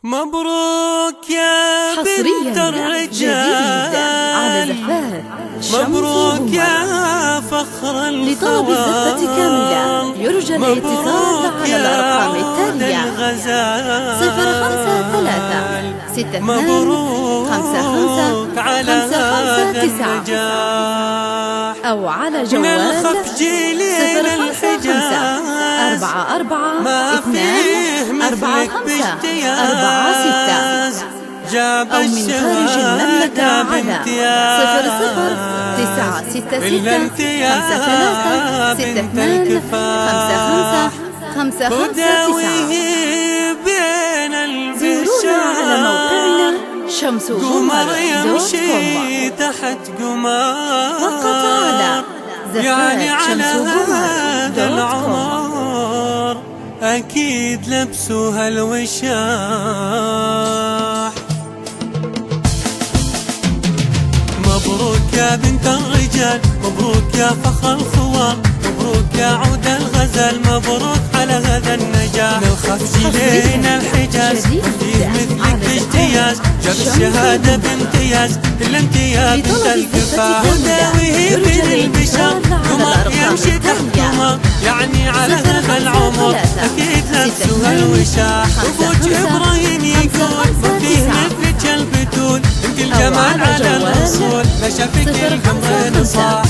مبروك يا بنت الرجال، على زفات مبروك يا فخر الخوان. لطلب الزفة كاملة يرجى الاتصال على الأرقام التالية: 05 3 62 55 55 أو على جوال 05 44 2 4 5 4 6 أو من خارج المملكة على 00 966 53 62 55 55 زورونا على موقعنا شمسوقمر.com تحت قمر فقط على يعني على هذا شمسوقمر.com. العمر أكيد لبسوها الوشاح. مبروك يا بنت الرجال، مبروك يا فخر الخوان، مبروك يا عود الغزال، مبروك على غدا النجاح. نلخف جيلين الحجاز فيه مثلك باجتياز، جاب الشهادة بامتياز، إلا انت يا بنت الكفاح. وداويه بين البشر قمر يمشي تحت قمر، يعني على هذا العمر أكيد لبسوها الوشاح. أبوك إبراهيم يقول ما فيه مثلك البتول، انت الجمال على الأصول، لا شافك القمر صاح.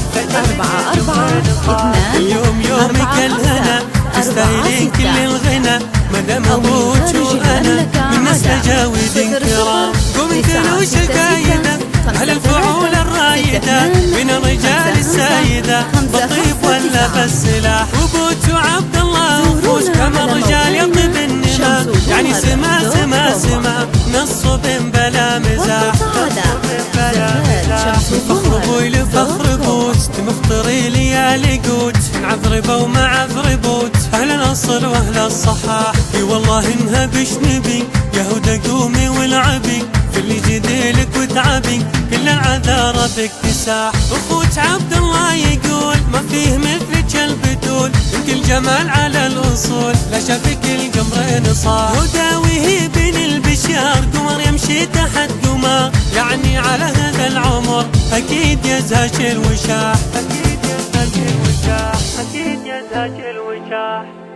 4 اليوم يومك الهنا، تستاهلين كل الغنى، مدام ابوك وانا من نسل جاويد كرام. قوم انتلوا شكايدة على الفعول الرايدة من الرجال السايدة، بالطيب ولا بالسلاح. وبوت وعبد الله وفوز كما الرجال يطيب النما، يعني سما سما سما نصب بلا مزاح. فخر ابوي لفخر بوت، تمفطري ليالي قوت، نعذربه وما عذربوت، اهل الاصل واهل الصحاح. اي والله انها بش نبي يا هدى قومي والعبي، في اللي جديلك وتعبي كل العذارى باكتساح. اخوت عبد الله يقول ما فيه مثلك البتول، انت الجمال على الاصول، لا شافك القمرين صاح. وداويه بين البشار قمر يمشي تحت قمر، يعني على هذا العمر اكيد يزهج الوشاح، اكيد يزهج الوشاح، اكيد يزهج الوشاح.